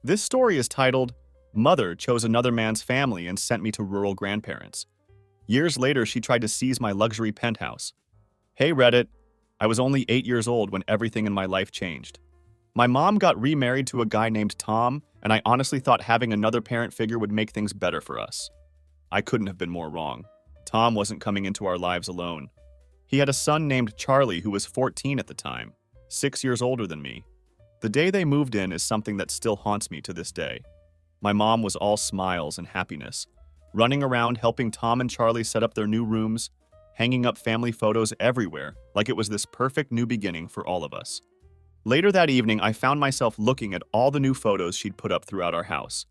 This story is titled, Mother Chose Another Man's Family and Sent Me to Rural Grandparents. Years later, she tried to seize my luxury penthouse. Hey Reddit, I was only 8 years old when everything in my life changed. My mom got remarried to a guy named Tom, and I honestly thought having another parent figure would make things better for us. I couldn't have been more wrong. Tom wasn't coming into our lives alone. He had a son named Charlie who was 14 at the time, 6 years older than me. The day they moved in is something that still haunts me to this day. My mom was all smiles and happiness, running around helping Tom and Charlie set up their new rooms, hanging up family photos everywhere like it was this perfect new beginning for all of us. Later that evening, I found myself looking at all the new photos she'd put up throughout our house.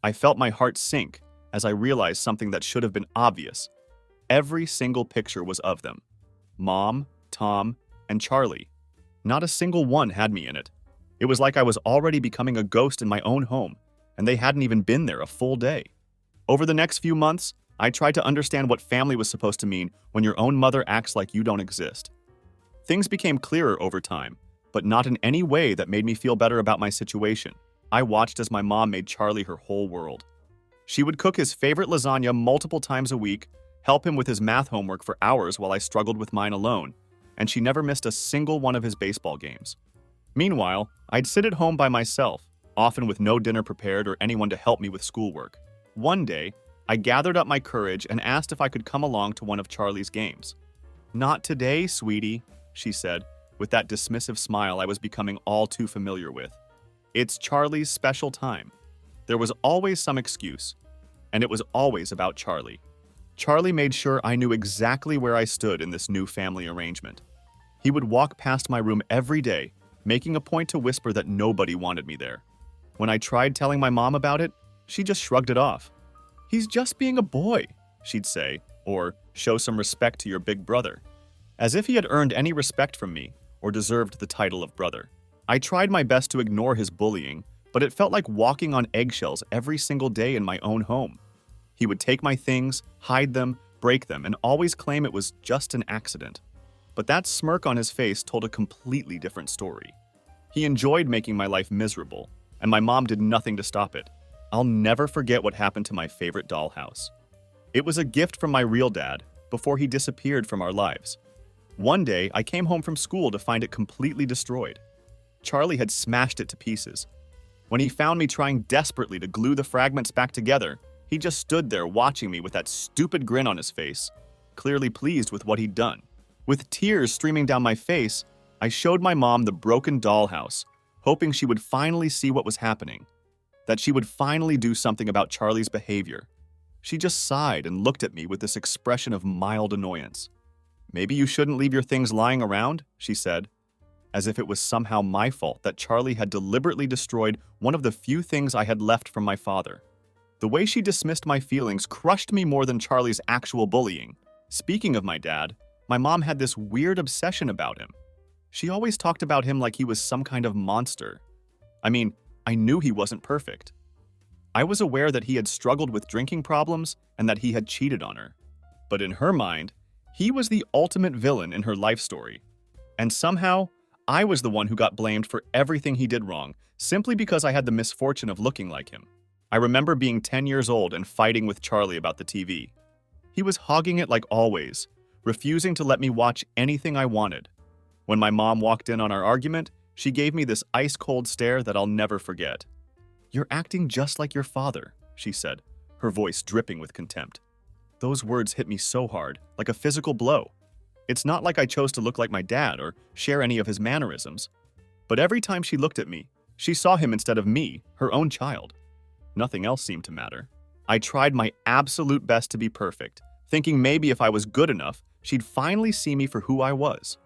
I felt my heart sink as I realized something that should have been obvious. Every single picture was of them. Mom, Tom, and Charlie. Not a single one had me in it. It was like I was already becoming a ghost in my own home, and they hadn't even been there a full day. Over the next few months, I tried to understand what family was supposed to mean when your own mother acts like you don't exist. Things became clearer over time, but not in any way that made me feel better about my situation. I watched as my mom made Charlie her whole world. She would cook his favorite lasagna multiple times a week, help him with his math homework for hours while I struggled with mine alone, and she never missed a single one of his baseball games. Meanwhile, I'd sit at home by myself, often with no dinner prepared or anyone to help me with schoolwork. One day, I gathered up my courage and asked if I could come along to one of Charlie's games. "Not today, sweetie," she said, with that dismissive smile I was becoming all too familiar with. It's Charlie's special time. There was always some excuse, and it was always about Charlie. Charlie made sure I knew exactly where I stood in this new family arrangement. He would walk past my room every day, making a point to whisper that nobody wanted me there. When I tried telling my mom about it, she just shrugged it off. "He's just being a boy," she'd say, or "show some respect to your big brother," as if he had earned any respect from me or deserved the title of brother. I tried my best to ignore his bullying, but it felt like walking on eggshells every single day in my own home. He would take my things, hide them, break them, and always claim it was just an accident. But that smirk on his face told a completely different story. He enjoyed making my life miserable, and my mom did nothing to stop it. I'll never forget what happened to my favorite dollhouse. It was a gift from my real dad before he disappeared from our lives. One day, I came home from school to find it completely destroyed. Charlie had smashed it to pieces. When he found me trying desperately to glue the fragments back together, he just stood there watching me with that stupid grin on his face, clearly pleased with what he'd done. With tears streaming down my face, I showed my mom the broken dollhouse, hoping she would finally see what was happening, that she would finally do something about Charlie's behavior. She just sighed and looked at me with this expression of mild annoyance. "Maybe you shouldn't leave your things lying around," she said, as if it was somehow my fault that Charlie had deliberately destroyed one of the few things I had left from my father. The way she dismissed my feelings crushed me more than Charlie's actual bullying. Speaking of my dad, my mom had this weird obsession about him. She always talked about him like he was some kind of monster. I mean, I knew he wasn't perfect. I was aware that he had struggled with drinking problems and that he had cheated on her. But in her mind, he was the ultimate villain in her life story. And somehow, I was the one who got blamed for everything he did wrong, simply because I had the misfortune of looking like him. I remember being 10 years old and fighting with Charlie about the TV. He was hogging it like always, refusing to let me watch anything I wanted. When my mom walked in on our argument, she gave me this ice-cold stare that I'll never forget. "You're acting just like your father," she said, her voice dripping with contempt. Those words hit me so hard, like a physical blow. It's not like I chose to look like my dad or share any of his mannerisms. But every time she looked at me, she saw him instead of me, her own child. Nothing else seemed to matter. I tried my absolute best to be perfect, thinking maybe if I was good enough, she'd finally see me for who I was.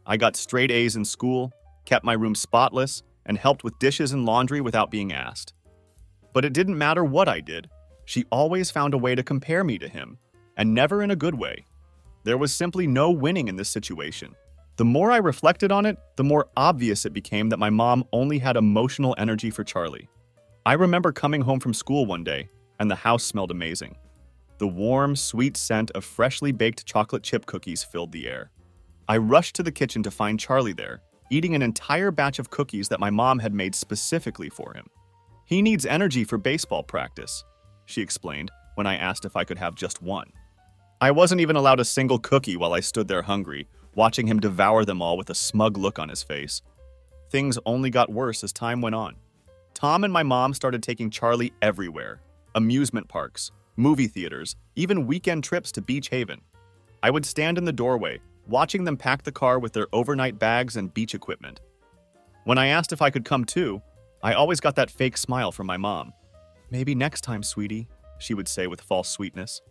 I got straight A's in school, kept my room spotless, and helped with dishes and laundry without being asked. But it didn't matter what I did. She always found a way to compare me to him, and never in a good way. There was simply no winning in this situation. The more I reflected on it, the more obvious it became that my mom only had emotional energy for Charlie. I remember coming home from school one day, and the house smelled amazing. The warm, sweet scent of freshly baked chocolate chip cookies filled the air. I rushed to the kitchen to find Charlie there, eating an entire batch of cookies that my mom had made specifically for him. He needs energy for baseball practice, she explained when I asked if I could have just one. I wasn't even allowed a single cookie while I stood there hungry, watching him devour them all with a smug look on his face. Things only got worse as time went on. Tom and my mom started taking Charlie everywhere: amusement parks, movie theaters, even weekend trips to Beach Haven. I would stand in the doorway, watching them pack the car with their overnight bags and beach equipment. When I asked if I could come too, I always got that fake smile from my mom. "Maybe next time, sweetie," she would say with false sweetness.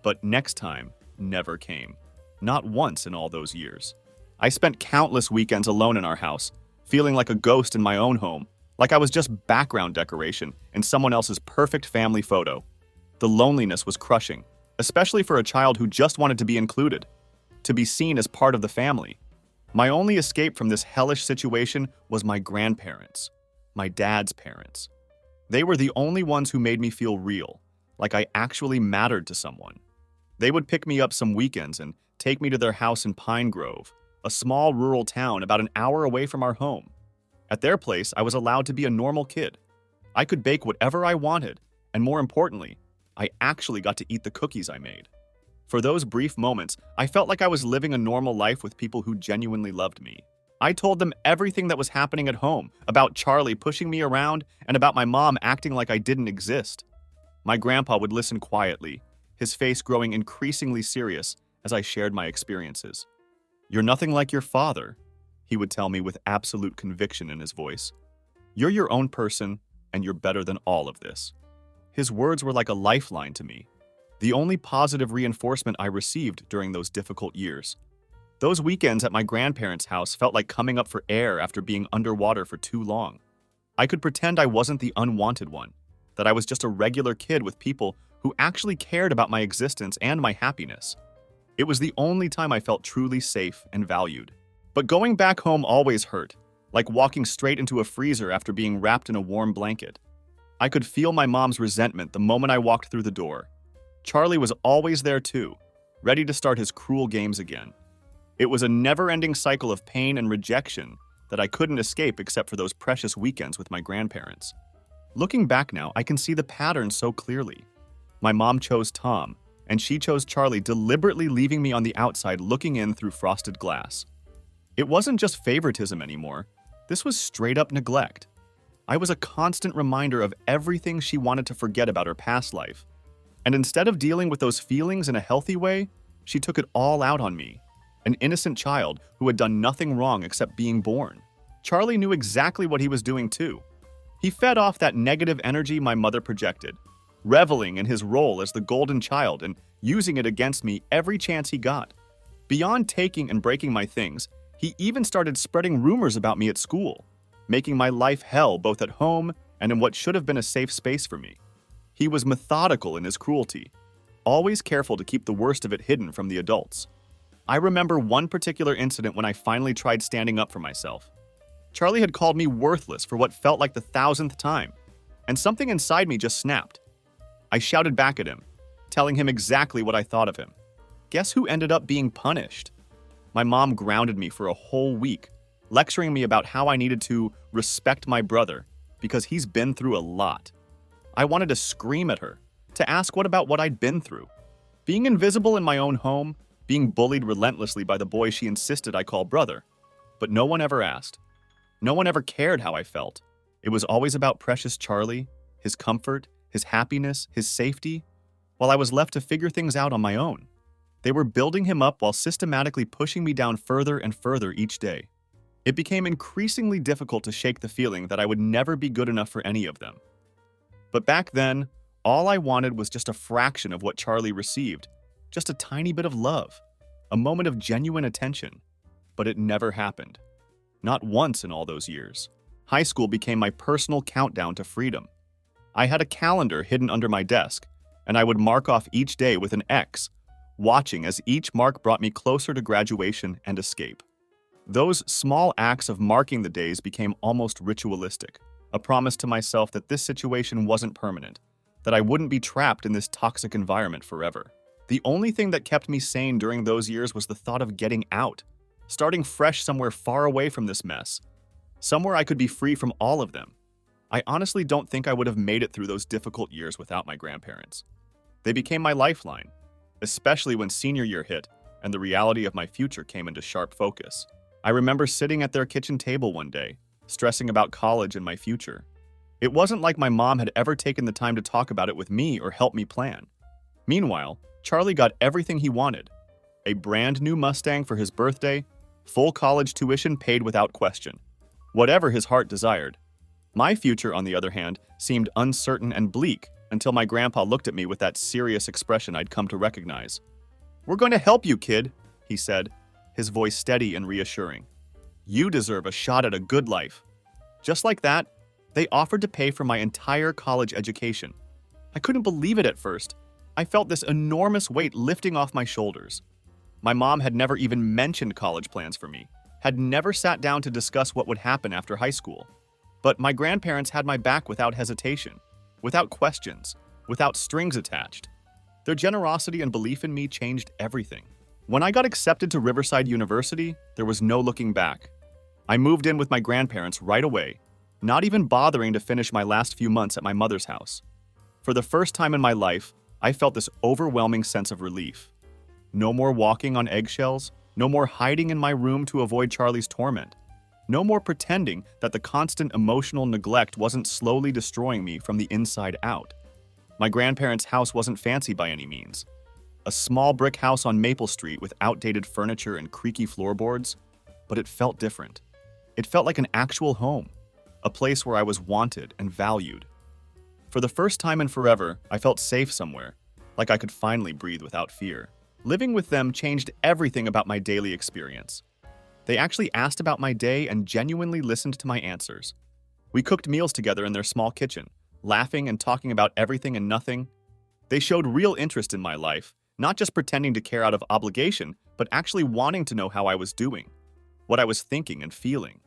But next time never came. Not once in all those years. I spent countless weekends alone in our house, feeling like a ghost in my own home, like I was just background decoration in someone else's perfect family photo. The loneliness was crushing, especially for a child who just wanted to be included, to be seen as part of the family. My only escape from this hellish situation was my grandparents, my dad's parents. They were the only ones who made me feel real, like I actually mattered to someone. They would pick me up some weekends and take me to their house in Pine Grove, a small rural town about an hour away from our home. At their place, I was allowed to be a normal kid. I could bake whatever I wanted, and more importantly, I actually got to eat the cookies I made. For those brief moments, I felt like I was living a normal life with people who genuinely loved me. I told them everything that was happening at home, about Charlie pushing me around, and about my mom acting like I didn't exist. My grandpa would listen quietly, his face growing increasingly serious as I shared my experiences. "You're nothing like your father," he would tell me with absolute conviction in his voice. "You're your own person, and you're better than all of this." His words were like a lifeline to me, the only positive reinforcement I received during those difficult years. Those weekends at my grandparents' house felt like coming up for air after being underwater for too long. I could pretend I wasn't the unwanted one, that I was just a regular kid with people who actually cared about my existence and my happiness. It was the only time I felt truly safe and valued. But going back home always hurt, like walking straight into a freezer after being wrapped in a warm blanket. I could feel my mom's resentment the moment I walked through the door. Charlie was always there too, ready to start his cruel games again. It was a never-ending cycle of pain and rejection that I couldn't escape except for those precious weekends with my grandparents. Looking back now, I can see the pattern so clearly. My mom chose Tom, and she chose Charlie, deliberately leaving me on the outside looking in through frosted glass. It wasn't just favoritism anymore. This was straight-up neglect. I was a constant reminder of everything she wanted to forget about her past life. And instead of dealing with those feelings in a healthy way, she took it all out on me, an innocent child who had done nothing wrong except being born. Charlie knew exactly what he was doing too. He fed off that negative energy my mother projected, reveling in his role as the golden child and using it against me every chance he got. Beyond taking and breaking my things, he even started spreading rumors about me at school, making my life hell both at home and in what should have been a safe space for me. He was methodical in his cruelty, always careful to keep the worst of it hidden from the adults. I remember one particular incident when I finally tried standing up for myself. Charlie had called me worthless for what felt like the 1,000th time, and something inside me just snapped. I shouted back at him, telling him exactly what I thought of him. Guess who ended up being punished? My mom grounded me for a whole week, lecturing me about how I needed to respect my brother because he's been through a lot. I wanted to scream at her, to ask what I'd been through. Being invisible in my own home, being bullied relentlessly by the boy she insisted I call brother. But no one ever asked. No one ever cared how I felt. It was always about precious Charlie, his comfort, his happiness, his safety, while I was left to figure things out on my own. They were building him up while systematically pushing me down further and further each day. It became increasingly difficult to shake the feeling that I would never be good enough for any of them. But back then, all I wanted was just a fraction of what Charlie received, just a tiny bit of love, a moment of genuine attention. But it never happened. Not once in all those years. High school became my personal countdown to freedom. I had a calendar hidden under my desk, and I would mark off each day with an X, watching as each mark brought me closer to graduation and escape. Those small acts of marking the days became almost ritualistic, a promise to myself that this situation wasn't permanent, that I wouldn't be trapped in this toxic environment forever. The only thing that kept me sane during those years was the thought of getting out, starting fresh somewhere far away from this mess, somewhere I could be free from all of them. I honestly don't think I would have made it through those difficult years without my grandparents. They became my lifeline, especially when senior year hit and the reality of my future came into sharp focus. I remember sitting at their kitchen table one day, stressing about college and my future. It wasn't like my mom had ever taken the time to talk about it with me or help me plan. Meanwhile, Charlie got everything he wanted: a brand new Mustang for his birthday, full college tuition paid without question, whatever his heart desired. My future, on the other hand, seemed uncertain and bleak until my grandpa looked at me with that serious expression I'd come to recognize. "We're going to help you, kid," he said, his voice steady and reassuring. "You deserve a shot at a good life." Just like that, they offered to pay for my entire college education. I couldn't believe it at first. I felt this enormous weight lifting off my shoulders. My mom had never even mentioned college plans for me, had never sat down to discuss what would happen after high school. But my grandparents had my back without hesitation, without questions, without strings attached. Their generosity and belief in me changed everything. When I got accepted to Riverside University, there was no looking back. I moved in with my grandparents right away, not even bothering to finish my last few months at my mother's house. For the first time in my life, I felt this overwhelming sense of relief. No more walking on eggshells, no more hiding in my room to avoid Charlie's torment, no more pretending that the constant emotional neglect wasn't slowly destroying me from the inside out. My grandparents' house wasn't fancy by any means. A small brick house on Maple Street with outdated furniture and creaky floorboards, but it felt different. It felt like an actual home, a place where I was wanted and valued. For the first time in forever, I felt safe somewhere, like I could finally breathe without fear. Living with them changed everything about my daily experience. They actually asked about my day and genuinely listened to my answers. We cooked meals together in their small kitchen, laughing and talking about everything and nothing. They showed real interest in my life, not just pretending to care out of obligation, but actually wanting to know how I was doing, what I was thinking and feeling.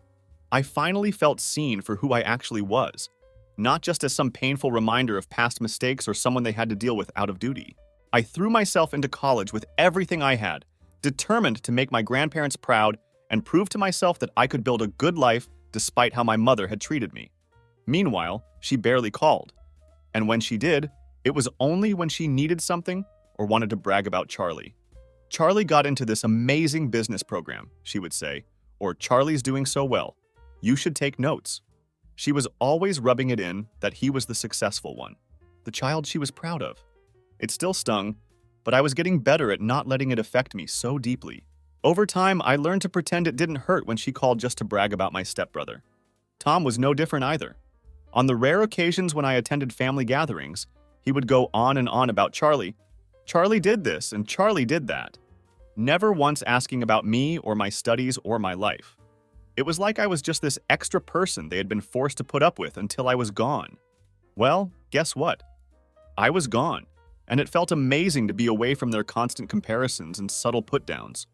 I finally felt seen for who I actually was, not just as some painful reminder of past mistakes or someone they had to deal with out of duty. I threw myself into college with everything I had, determined to make my grandparents proud and prove to myself that I could build a good life despite how my mother had treated me. Meanwhile, she barely called. And when she did, it was only when she needed something or wanted to brag about Charlie. "Charlie got into this amazing business program," she would say, or "Charlie's doing so well. You should take notes." She was always rubbing it in that he was the successful one, the child she was proud of. It still stung, but I was getting better at not letting it affect me so deeply. Over time, I learned to pretend it didn't hurt when she called just to brag about my stepbrother. Tom was no different either. On the rare occasions when I attended family gatherings, he would go on and on about Charlie. Charlie did this and Charlie did that, never once asking about me or my studies or my life. It was like I was just this extra person they had been forced to put up with until I was gone. Well, guess what? I was gone, and it felt amazing to be away from their constant comparisons and subtle put-downs.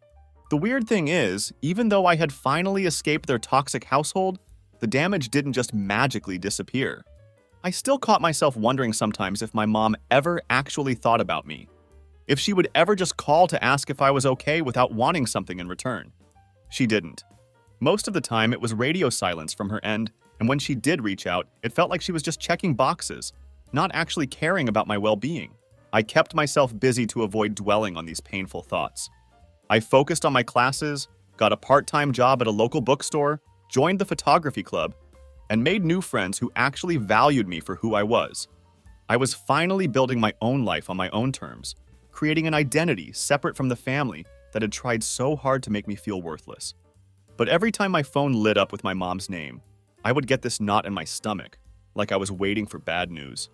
The weird thing is, even though I had finally escaped their toxic household, the damage didn't just magically disappear. I still caught myself wondering sometimes if my mom ever actually thought about me. If she would ever just call to ask if I was okay without wanting something in return. She didn't. Most of the time, it was radio silence from her end, and when she did reach out, it felt like she was just checking boxes, not actually caring about my well-being. I kept myself busy to avoid dwelling on these painful thoughts. I focused on my classes, got a part-time job at a local bookstore, joined the photography club, and made new friends who actually valued me for who I was. I was finally building my own life on my own terms, creating an identity separate from the family that had tried so hard to make me feel worthless. But every time my phone lit up with my mom's name, I would get this knot in my stomach, like I was waiting for bad news.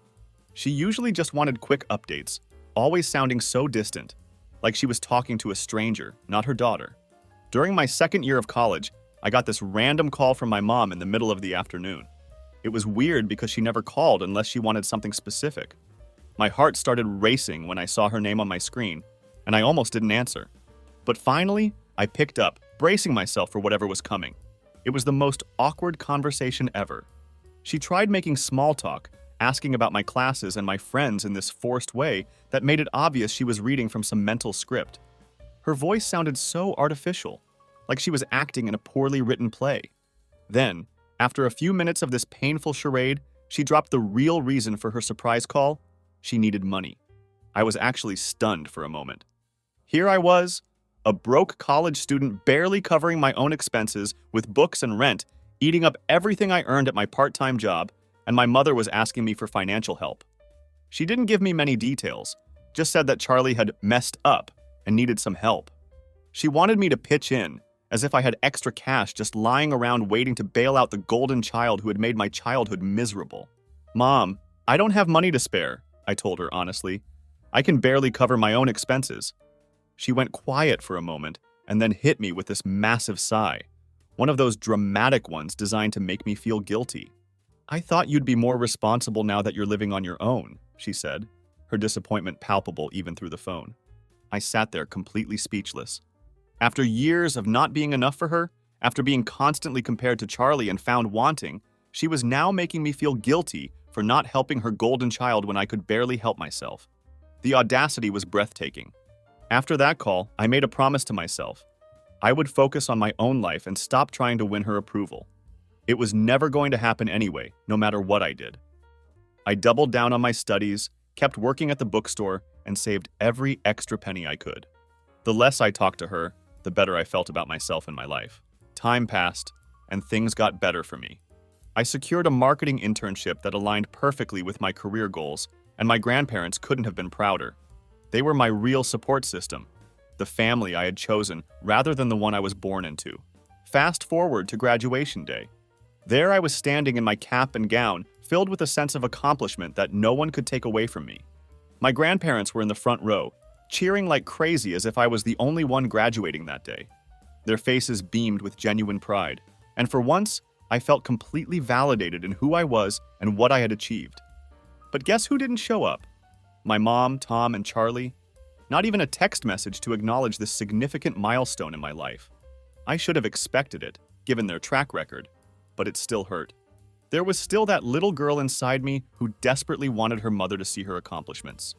She usually just wanted quick updates, always sounding so distant, like she was talking to a stranger, not her daughter. During my second year of college, I got this random call from my mom in the middle of the afternoon. It was weird because she never called unless she wanted something specific. My heart started racing when I saw her name on my screen, and I almost didn't answer. But finally, I picked up, bracing myself for whatever was coming. It was the most awkward conversation ever. She tried making small talk, asking about my classes and my friends in this forced way that made it obvious she was reading from some mental script. Her voice sounded so artificial, like she was acting in a poorly written play. Then, After a few minutes of this painful charade, she dropped the real reason for her surprise call. She needed money. I was actually stunned for a moment. Here I was, a broke college student barely covering my own expenses with books and rent, eating up everything I earned at my part-time job, and my mother was asking me for financial help. She didn't give me many details, just said that Charlie had messed up and needed some help. She wanted me to pitch in, as if I had extra cash just lying around waiting to bail out the golden child who had made my childhood miserable. "Mom, I don't have money to spare," I told her honestly. "I can barely cover my own expenses." She went quiet for a moment and then hit me with this massive sigh, one of those dramatic ones designed to make me feel guilty. "I thought you'd be more responsible now that you're living on your own," she said, her disappointment palpable even through the phone. I sat there completely speechless. After years of not being enough for her, after being constantly compared to Charlie and found wanting, she was now making me feel guilty for not helping her golden child when I could barely help myself. The audacity was breathtaking. After that call, I made a promise to myself. I would focus on my own life and stop trying to win her approval. It was never going to happen anyway, no matter what I did. I doubled down on my studies, kept working at the bookstore, and saved every extra penny I could. The less I talked to her, the better I felt about myself and my life. Time passed, and things got better for me. I secured a marketing internship that aligned perfectly with my career goals, and my grandparents couldn't have been prouder. They were my real support system, the family I had chosen rather than the one I was born into. Fast forward to graduation day. There I was standing in my cap and gown, filled with a sense of accomplishment that no one could take away from me. My grandparents were in the front row, cheering like crazy as if I was the only one graduating that day. Their faces beamed with genuine pride, and for once, I felt completely validated in who I was and what I had achieved. But guess who didn't show up? My mom, Tom, and Charlie. Not even a text message to acknowledge this significant milestone in my life. I should have expected it, given their track record, but it still hurt. There was still that little girl inside me who desperately wanted her mother to see her accomplishments,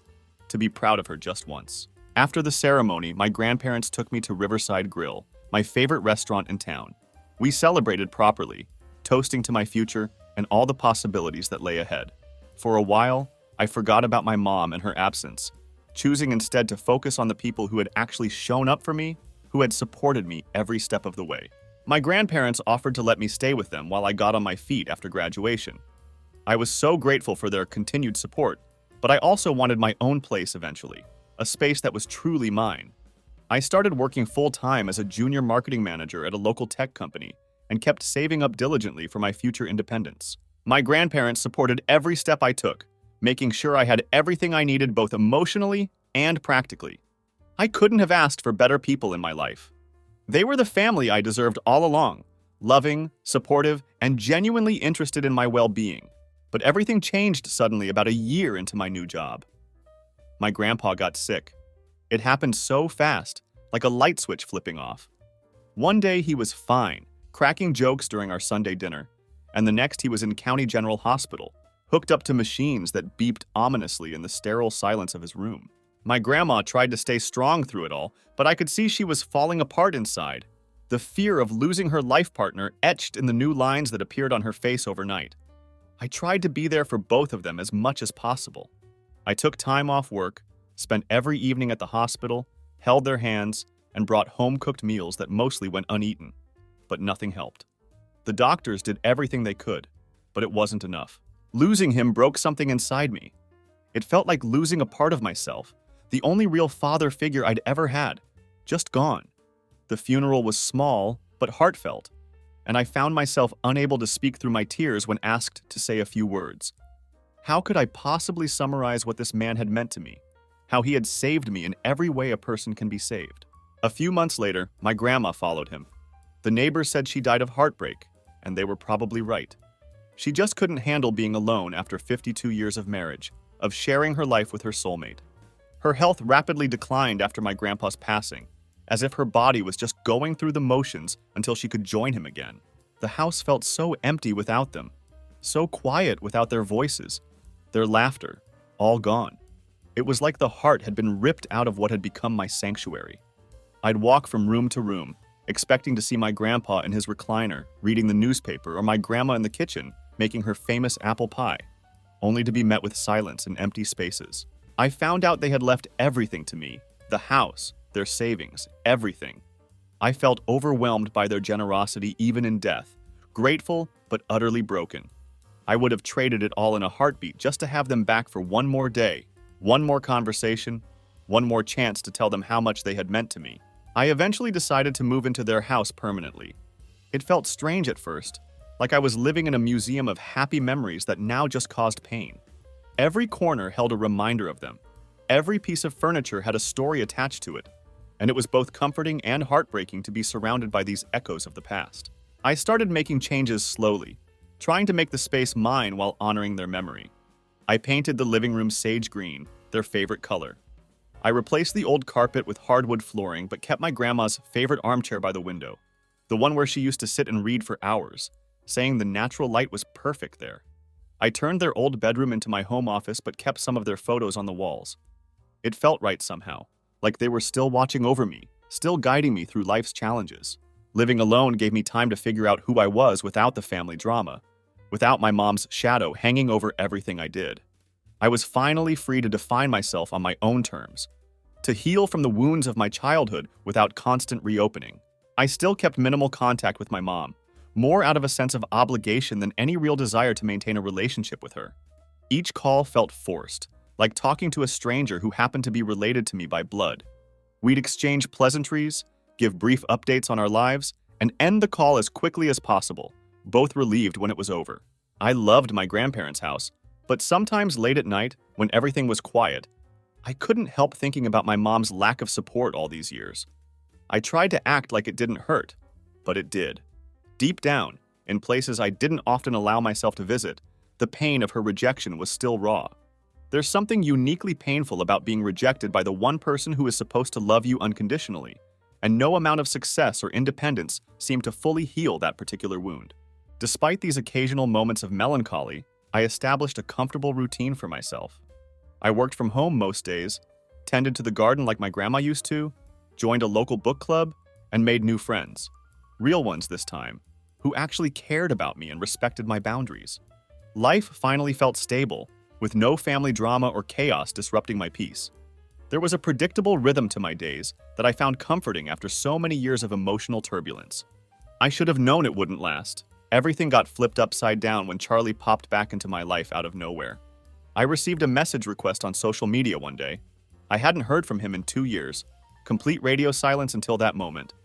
to be proud of her just once. After the ceremony, my grandparents took me to Riverside Grill, my favorite restaurant in town. We celebrated properly, toasting to my future and all the possibilities that lay ahead. For a while, I forgot about my mom and her absence, choosing instead to focus on the people who had actually shown up for me, who had supported me every step of the way. My grandparents offered to let me stay with them while I got on my feet after graduation. I was so grateful for their continued support, but I also wanted my own place eventually, a space that was truly mine. I started working full-time as a junior marketing manager at a local tech company and kept saving up diligently for my future independence. My grandparents supported every step I took, making sure I had everything I needed both emotionally and practically. I couldn't have asked for better people in my life. They were the family I deserved all along, loving, supportive, and genuinely interested in my well-being. But everything changed suddenly about a year into my new job. My grandpa got sick. It happened so fast, like a light switch flipping off. One day he was fine, cracking jokes during our Sunday dinner, and the next he was in County General Hospital, hooked up to machines that beeped ominously in the sterile silence of his room. My grandma tried to stay strong through it all, but I could see she was falling apart inside, the fear of losing her life partner etched in the new lines that appeared on her face overnight. I tried to be there for both of them as much as possible. I took time off work, spent every evening at the hospital, held their hands, and brought home-cooked meals that mostly went uneaten. But nothing helped. The doctors did everything they could, but it wasn't enough. Losing him broke something inside me. It felt like losing a part of myself, the only real father figure I'd ever had, just gone. The funeral was small, but heartfelt, and I found myself unable to speak through my tears when asked to say a few words. How could I possibly summarize what this man had meant to me? How he had saved me in every way a person can be saved? A few months later, my grandma followed him. The neighbors said she died of heartbreak, and they were probably right. She just couldn't handle being alone after 52 years of marriage, of sharing her life with her soulmate. Her health rapidly declined after my grandpa's passing, as if her body was just going through the motions until she could join him again. The house felt so empty without them, so quiet without their voices, their laughter, all gone. It was like the heart had been ripped out of what had become my sanctuary. I'd walk from room to room, expecting to see my grandpa in his recliner, reading the newspaper, or my grandma in the kitchen, making her famous apple pie, only to be met with silence and empty spaces. I found out they had left everything to me, the house, their savings, everything. I felt overwhelmed by their generosity even in death, grateful but utterly broken. I would have traded it all in a heartbeat just to have them back for one more day, one more conversation, one more chance to tell them how much they had meant to me. I eventually decided to move into their house permanently. It felt strange at first, like I was living in a museum of happy memories that now just caused pain. Every corner held a reminder of them. Every piece of furniture had a story attached to it, and it was both comforting and heartbreaking to be surrounded by these echoes of the past. I started making changes slowly, trying to make the space mine while honoring their memory. I painted the living room sage green, their favorite color. I replaced the old carpet with hardwood flooring but kept my grandma's favorite armchair by the window, the one where she used to sit and read for hours, saying the natural light was perfect there. I turned their old bedroom into my home office but kept some of their photos on the walls. It felt right somehow, like they were still watching over me, still guiding me through life's challenges. Living alone gave me time to figure out who I was without the family drama, without my mom's shadow hanging over everything I did. I was finally free to define myself on my own terms, to heal from the wounds of my childhood without constant reopening. I still kept minimal contact with my mom, more out of a sense of obligation than any real desire to maintain a relationship with her. Each call felt forced, like talking to a stranger who happened to be related to me by blood. We'd exchange pleasantries, give brief updates on our lives, and end the call as quickly as possible, both relieved when it was over. I loved my grandparents' house, but sometimes late at night, when everything was quiet, I couldn't help thinking about my mom's lack of support all these years. I tried to act like it didn't hurt, but it did. Deep down, in places I didn't often allow myself to visit, the pain of her rejection was still raw. There's something uniquely painful about being rejected by the one person who is supposed to love you unconditionally, and no amount of success or independence seemed to fully heal that particular wound. Despite these occasional moments of melancholy, I established a comfortable routine for myself. I worked from home most days, tended to the garden like my grandma used to, joined a local book club, and made new friends. Real ones this time, who actually cared about me and respected my boundaries. Life finally felt stable, with no family drama or chaos disrupting my peace. There was a predictable rhythm to my days that I found comforting after so many years of emotional turbulence. I should have known it wouldn't last. Everything got flipped upside down when Charlie popped back into my life out of nowhere. I received a message request on social media one day. I hadn't heard from him in 2 years. Complete radio silence until that moment.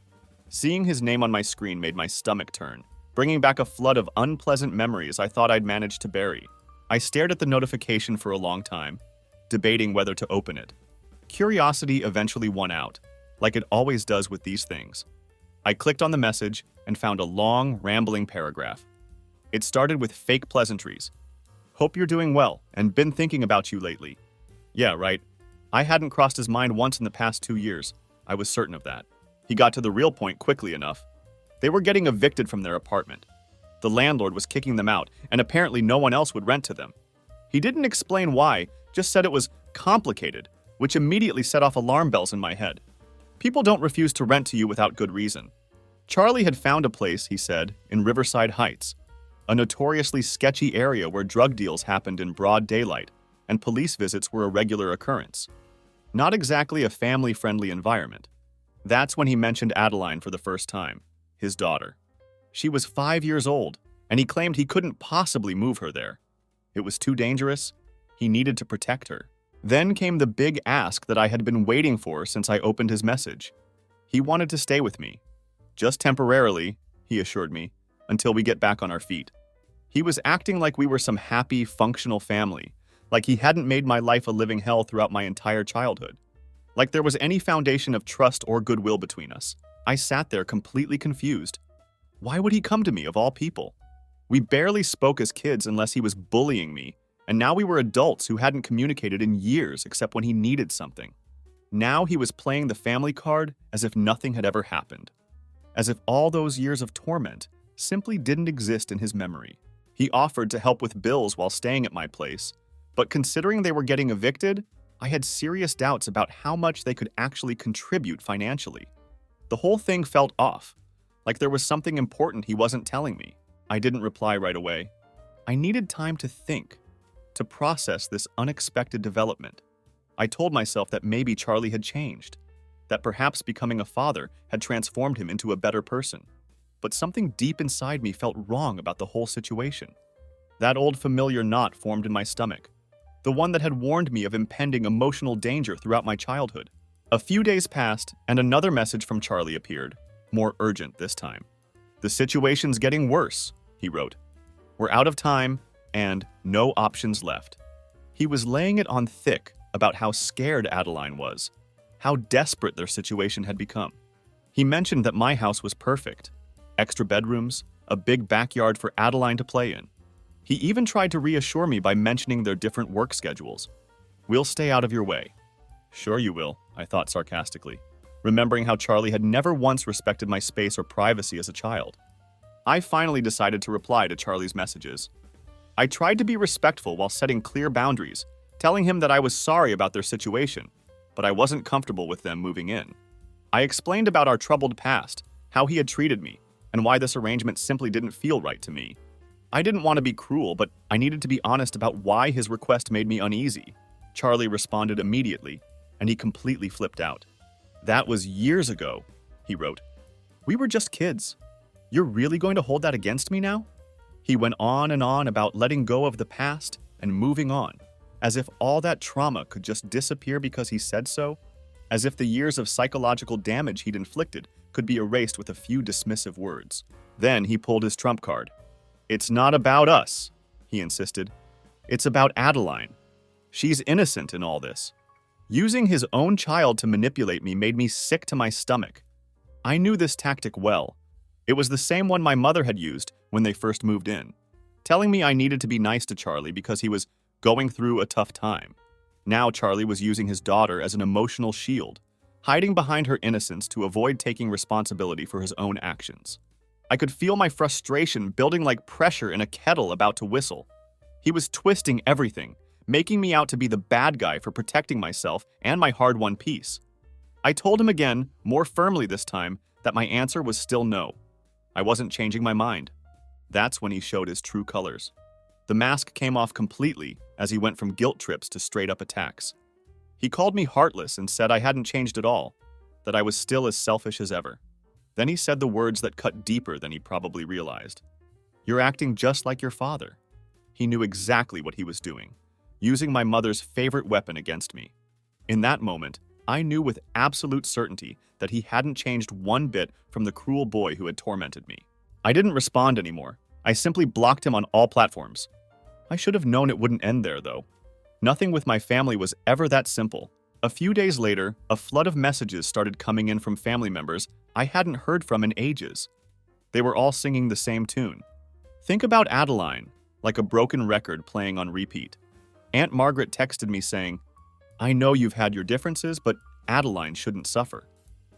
Seeing his name on my screen made my stomach turn, bringing back a flood of unpleasant memories I thought I'd managed to bury. I stared at the notification for a long time, debating whether to open it. Curiosity eventually won out, like it always does with these things. I clicked on the message and found a long, rambling paragraph. It started with fake pleasantries. Hope you're doing well and been thinking about you lately. Yeah, right. I hadn't crossed his mind once in the past 2 years. I was certain of that. He got to the real point quickly enough. They were getting evicted from their apartment. The landlord was kicking them out, and apparently no one else would rent to them. He didn't explain why, just said it was complicated, which immediately set off alarm bells in my head. People don't refuse to rent to you without good reason. Charlie had found a place, he said, in Riverside Heights, a notoriously sketchy area where drug deals happened in broad daylight, and police visits were a regular occurrence. Not exactly a family-friendly environment. That's when he mentioned Adeline for the first time, his daughter. She was 5 years old, and he claimed he couldn't possibly move her there. It was too dangerous. He needed to protect her. Then came the big ask that I had been waiting for since I opened his message. He wanted to stay with me. Just temporarily, he assured me, until we get back on our feet. He was acting like we were some happy, functional family, like he hadn't made my life a living hell throughout my entire childhood. Like there was any foundation of trust or goodwill between us. I sat there completely confused. Why would he come to me, of all people? We barely spoke as kids unless he was bullying me, and now we were adults who hadn't communicated in years except when he needed something. Now he was playing the family card as if nothing had ever happened. As if all those years of torment simply didn't exist in his memory. He offered to help with bills while staying at my place, but considering they were getting evicted, I had serious doubts about how much they could actually contribute financially. The whole thing felt off, like there was something important he wasn't telling me. I didn't reply right away. I needed time to think, to process this unexpected development. I told myself that maybe Charlie had changed, that perhaps becoming a father had transformed him into a better person. But something deep inside me felt wrong about the whole situation. That old familiar knot formed in my stomach, the one that had warned me of impending emotional danger throughout my childhood. A few days passed, and another message from Charlie appeared, more urgent this time. "The situation's getting worse," he wrote. "We're out of time, and no options left." He was laying it on thick about how scared Adeline was, how desperate their situation had become. He mentioned that my house was perfect. Extra bedrooms, a big backyard for Adeline to play in. He even tried to reassure me by mentioning their different work schedules. "We'll stay out of your way." "Sure you will," I thought sarcastically, remembering how Charlie had never once respected my space or privacy as a child. I finally decided to reply to Charlie's messages. I tried to be respectful while setting clear boundaries, telling him that I was sorry about their situation, but I wasn't comfortable with them moving in. I explained about our troubled past, how he had treated me, and why this arrangement simply didn't feel right to me. I didn't want to be cruel, but I needed to be honest about why his request made me uneasy. Charlie responded immediately, and he completely flipped out. "That was years ago," he wrote. "We were just kids. You're really going to hold that against me now?" He went on and on about letting go of the past and moving on, as if all that trauma could just disappear because he said so, as if the years of psychological damage he'd inflicted could be erased with a few dismissive words. Then he pulled his trump card. "It's not about us," he insisted. "It's about Adeline. She's innocent in all this." Using his own child to manipulate me made me sick to my stomach. I knew this tactic well. It was the same one my mother had used when they first moved in, telling me I needed to be nice to Charlie because he was going through a tough time. Now Charlie was using his daughter as an emotional shield, hiding behind her innocence to avoid taking responsibility for his own actions. I could feel my frustration building like pressure in a kettle about to whistle. He was twisting everything, making me out to be the bad guy for protecting myself and my hard-won peace. I told him again, more firmly this time, that my answer was still no. I wasn't changing my mind. That's when he showed his true colors. The mask came off completely as he went from guilt trips to straight-up attacks. He called me heartless and said I hadn't changed at all, that I was still as selfish as ever. Then he said the words that cut deeper than he probably realized. "You're acting just like your father." He knew exactly what he was doing, using my mother's favorite weapon against me. In that moment, I knew with absolute certainty that he hadn't changed one bit from the cruel boy who had tormented me. I didn't respond anymore. I simply blocked him on all platforms. I should have known it wouldn't end there, though. Nothing with my family was ever that simple. A few days later, a flood of messages started coming in from family members I hadn't heard from in ages. They were all singing the same tune. Think about Adeline, like a broken record playing on repeat. Aunt Margaret texted me saying, "I know you've had your differences, but Adeline shouldn't suffer."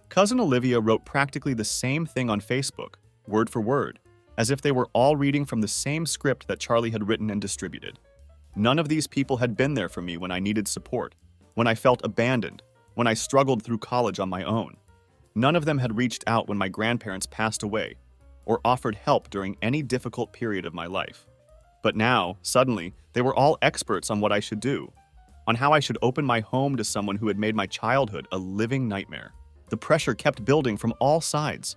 Cousin Olivia wrote practically the same thing on Facebook, word for word, as if they were all reading from the same script that Charlie had written and distributed. None of these people had been there for me when I needed support, when I felt abandoned, when I struggled through college on my own. None of them had reached out when my grandparents passed away, or offered help during any difficult period of my life. But now, suddenly, they were all experts on what I should do, on how I should open my home to someone who had made my childhood a living nightmare. The pressure kept building from all sides.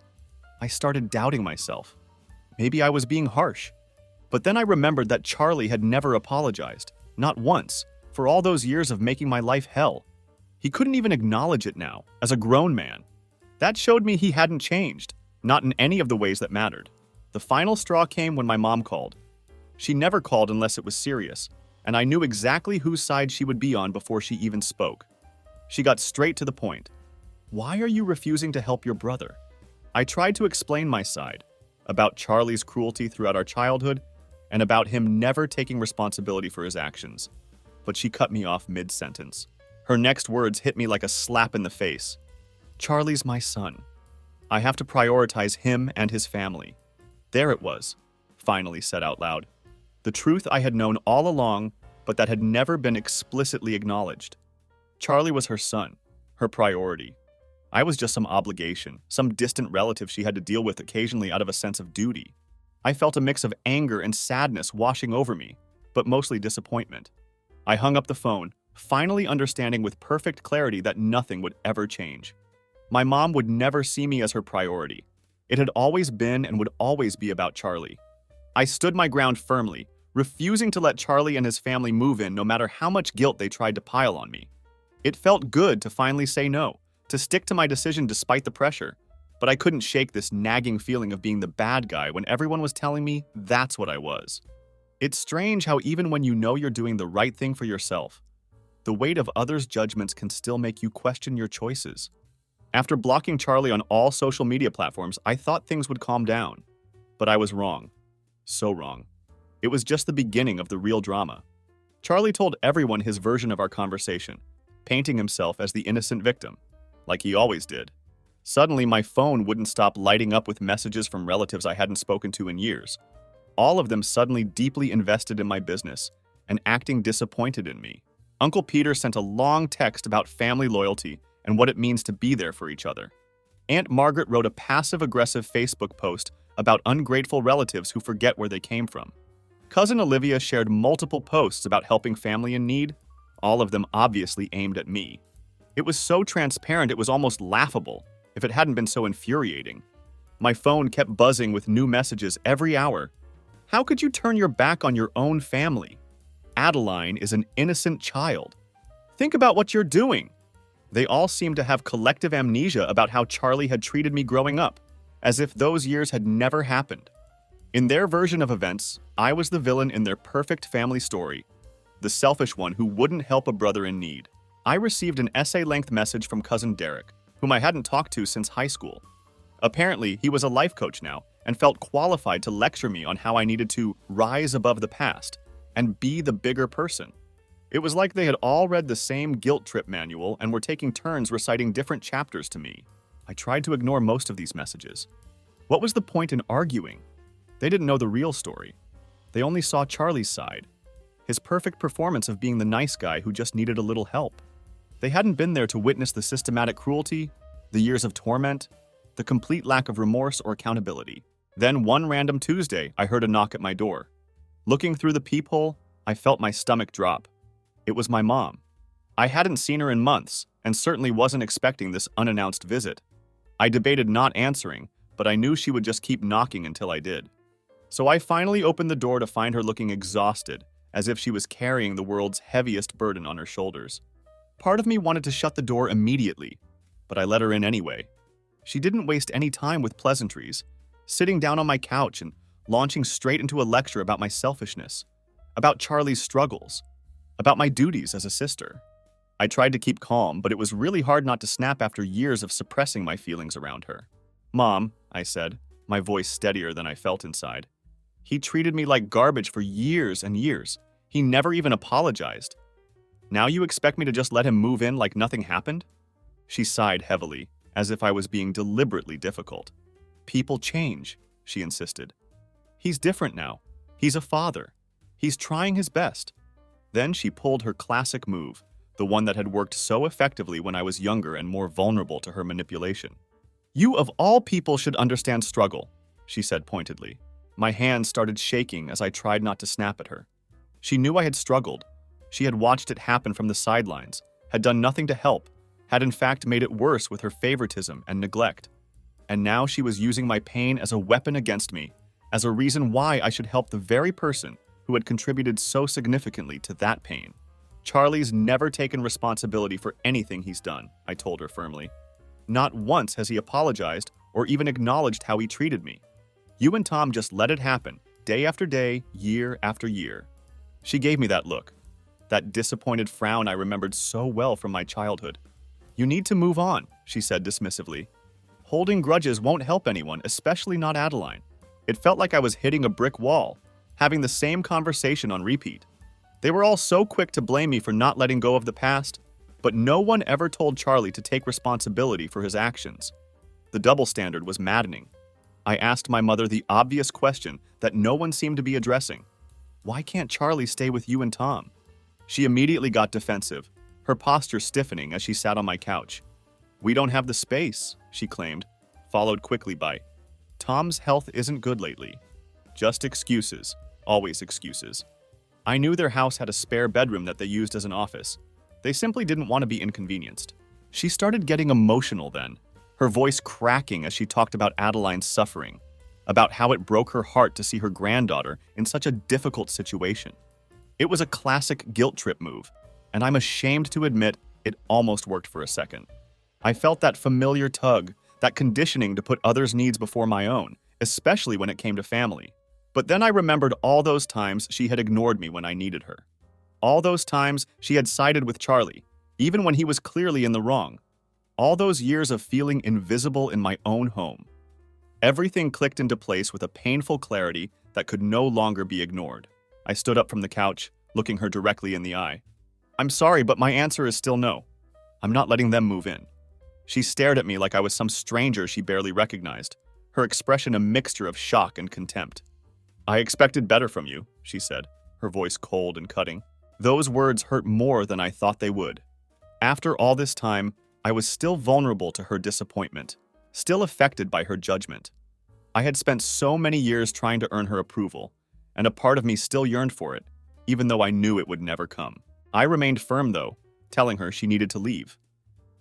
I started doubting myself. Maybe I was being harsh. But then I remembered that Charlie had never apologized, not once, for all those years of making my life hell. He couldn't even acknowledge it now, as a grown man. That showed me he hadn't changed, not in any of the ways that mattered. The final straw came when my mom called. She never called unless it was serious, and I knew exactly whose side she would be on before she even spoke. She got straight to the point. "Why are you refusing to help your brother?" I tried to explain my side, about Charlie's cruelty throughout our childhood, and about him never taking responsibility for his actions. But she cut me off mid-sentence. Her next words hit me like a slap in the face. "Charlie's my son. I have to prioritize him and his family." There it was, finally said out loud. The truth I had known all along, but that had never been explicitly acknowledged. Charlie was her son, her priority. I was just some obligation, some distant relative she had to deal with occasionally out of a sense of duty. I felt a mix of anger and sadness washing over me, but mostly disappointment. I hung up the phone, finally understanding with perfect clarity that nothing would ever change. My mom would never see me as her priority. It had always been and would always be about Charlie. I stood my ground firmly, refusing to let Charlie and his family move in no matter how much guilt they tried to pile on me. It felt good to finally say no, to stick to my decision despite the pressure, but I couldn't shake this nagging feeling of being the bad guy when everyone was telling me that's what I was. It's strange how even when you know you're doing the right thing for yourself, the weight of others' judgments can still make you question your choices. After blocking Charlie on all social media platforms, I thought things would calm down. But I was wrong. So wrong. It was just the beginning of the real drama. Charlie told everyone his version of our conversation, painting himself as the innocent victim, like he always did. Suddenly, my phone wouldn't stop lighting up with messages from relatives I hadn't spoken to in years. All of them suddenly deeply invested in my business and acting disappointed in me. Uncle Peter sent a long text about family loyalty and what it means to be there for each other. Aunt Margaret wrote a passive-aggressive Facebook post about ungrateful relatives who forget where they came from. Cousin Olivia shared multiple posts about helping family in need, all of them obviously aimed at me. It was so transparent it was almost laughable, if it hadn't been so infuriating. My phone kept buzzing with new messages every hour. How could you turn your back on your own family? Adeline is an innocent child. Think about what you're doing. They all seemed to have collective amnesia about how Charlie had treated me growing up, as if those years had never happened. In their version of events, I was the villain in their perfect family story, the selfish one who wouldn't help a brother in need. I received an essay-length message from cousin Derek, whom I hadn't talked to since high school. Apparently, he was a life coach now and felt qualified to lecture me on how I needed to rise above the past and be the bigger person. It was like they had all read the same guilt trip manual and were taking turns reciting different chapters to me. I tried to ignore most of these messages. What was the point in arguing? They didn't know the real story. They only saw Charlie's side, his perfect performance of being the nice guy who just needed a little help. They hadn't been there to witness the systematic cruelty, the years of torment, the complete lack of remorse or accountability. Then one random Tuesday, I heard a knock at my door. Looking through the peephole, I felt my stomach drop. It was my mom. I hadn't seen her in months and certainly wasn't expecting this unannounced visit. I debated not answering, but I knew she would just keep knocking until I did. So I finally opened the door to find her looking exhausted, as if she was carrying the world's heaviest burden on her shoulders. Part of me wanted to shut the door immediately, but I let her in anyway. She didn't waste any time with pleasantries, sitting down on my couch and launching straight into a lecture about my selfishness, about Charlie's struggles, about my duties as a sister. I tried to keep calm, but it was really hard not to snap after years of suppressing my feelings around her. "Mom," I said, my voice steadier than I felt inside. "He treated me like garbage for years and years. He never even apologized. Now you expect me to just let him move in like nothing happened?" She sighed heavily, as if I was being deliberately difficult. "People change," she insisted. "He's different now. He's a father. He's trying his best." Then she pulled her classic move, the one that had worked so effectively when I was younger and more vulnerable to her manipulation. "You of all people should understand struggle," she said pointedly. My hands started shaking as I tried not to snap at her. She knew I had struggled. She had watched it happen from the sidelines, had done nothing to help, had in fact made it worse with her favoritism and neglect. And now she was using my pain as a weapon against me, as a reason why I should help the very person who had contributed so significantly to that pain. "Charlie's never taken responsibility for anything he's done," I told her firmly. "Not once has he apologized or even acknowledged how he treated me. You and Tom just let it happen, day after day, year after year." She gave me that look, that disappointed frown I remembered so well from my childhood. "You need to move on," she said dismissively. "Holding grudges won't help anyone, especially not Adeline." It felt like I was hitting a brick wall, having the same conversation on repeat. They were all so quick to blame me for not letting go of the past, but no one ever told Charlie to take responsibility for his actions. The double standard was maddening. I asked my mother the obvious question that no one seemed to be addressing. "Why can't Charlie stay with you and Tom?" She immediately got defensive, her posture stiffening as she sat on my couch. "We don't have the space," she claimed, followed quickly by, "Tom's health isn't good lately." Just excuses, always excuses. I knew their house had a spare bedroom that they used as an office. They simply didn't want to be inconvenienced. She started getting emotional then, her voice cracking as she talked about Adeline's suffering, about how it broke her heart to see her granddaughter in such a difficult situation. It was a classic guilt trip move, and I'm ashamed to admit it almost worked for a second. I felt that familiar tug, that conditioning to put others' needs before my own, especially when it came to family. But then I remembered all those times she had ignored me when I needed her. All those times she had sided with Charlie, even when he was clearly in the wrong. All those years of feeling invisible in my own home. Everything clicked into place with a painful clarity that could no longer be ignored. I stood up from the couch, looking her directly in the eye. "I'm sorry, but my answer is still no. I'm not letting them move in." She stared at me like I was some stranger she barely recognized, her expression a mixture of shock and contempt. "I expected better from you," she said, her voice cold and cutting. Those words hurt more than I thought they would. After all this time, I was still vulnerable to her disappointment, still affected by her judgment. I had spent so many years trying to earn her approval, and a part of me still yearned for it, even though I knew it would never come. I remained firm, though, telling her she needed to leave.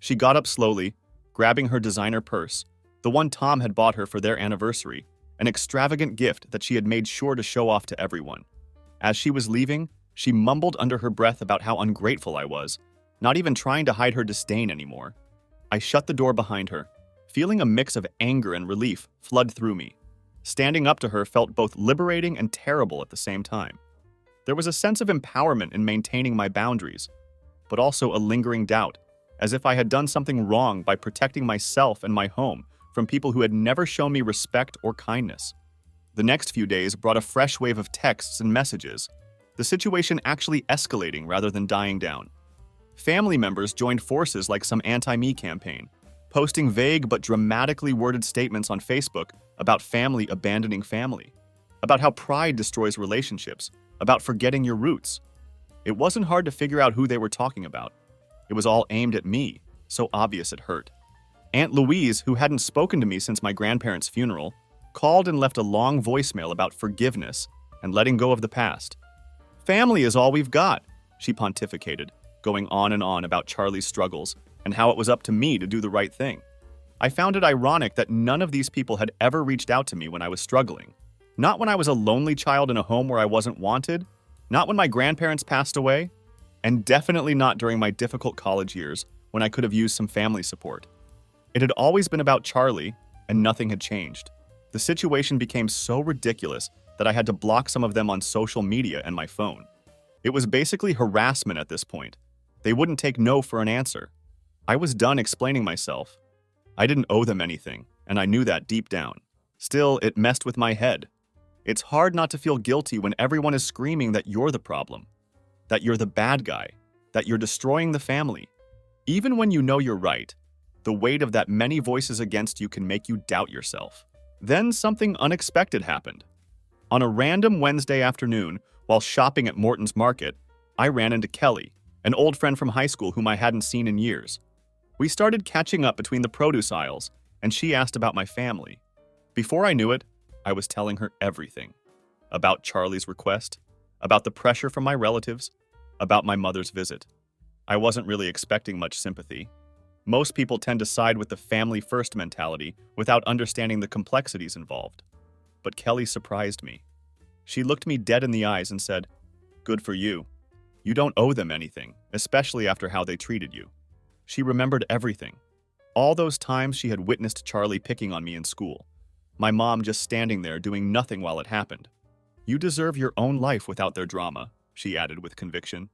She got up slowly, grabbing her designer purse, the one Tom had bought her for their anniversary, an extravagant gift that she had made sure to show off to everyone. As she was leaving, she mumbled under her breath about how ungrateful I was, not even trying to hide her disdain anymore. I shut the door behind her, feeling a mix of anger and relief flood through me. Standing up to her felt both liberating and terrible at the same time. There was a sense of empowerment in maintaining my boundaries, but also a lingering doubt, as if I had done something wrong by protecting myself and my home from people who had never shown me respect or kindness. The next few days brought a fresh wave of texts and messages, the situation actually escalating rather than dying down. Family members joined forces like some anti-me campaign, posting vague but dramatically worded statements on Facebook about family abandoning family, about how pride destroys relationships, about forgetting your roots. It wasn't hard to figure out who they were talking about. It was all aimed at me, so obvious it hurt. Aunt Louise, who hadn't spoken to me since my grandparents' funeral, called and left a long voicemail about forgiveness and letting go of the past. "Family is all we've got," she pontificated, going on and on about Charlie's struggles and how it was up to me to do the right thing. I found it ironic that none of these people had ever reached out to me when I was struggling. Not when I was a lonely child in a home where I wasn't wanted, not when my grandparents passed away, and definitely not during my difficult college years when I could have used some family support. It had always been about Charlie, and nothing had changed. The situation became so ridiculous that I had to block some of them on social media and my phone. It was basically harassment at this point. They wouldn't take no for an answer. I was done explaining myself. I didn't owe them anything, and I knew that deep down. Still, it messed with my head. It's hard not to feel guilty when everyone is screaming that you're the problem, that you're the bad guy, that you're destroying the family. Even when you know you're right, the weight of that many voices against you can make you doubt yourself. Then something unexpected happened. On a random Wednesday afternoon, while shopping at Morton's Market, I ran into Kelly, an old friend from high school whom I hadn't seen in years. We started catching up between the produce aisles, and she asked about my family. Before I knew it, I was telling her everything. About Charlie's request, about the pressure from my relatives, about my mother's visit. I wasn't really expecting much sympathy. Most people tend to side with the family-first mentality without understanding the complexities involved. But Kelly surprised me. She looked me dead in the eyes and said, "Good for you. You don't owe them anything, especially after how they treated you." She remembered everything. All those times she had witnessed Charlie picking on me in school. My mom just standing there doing nothing while it happened. "You deserve your own life without their drama," she added with conviction.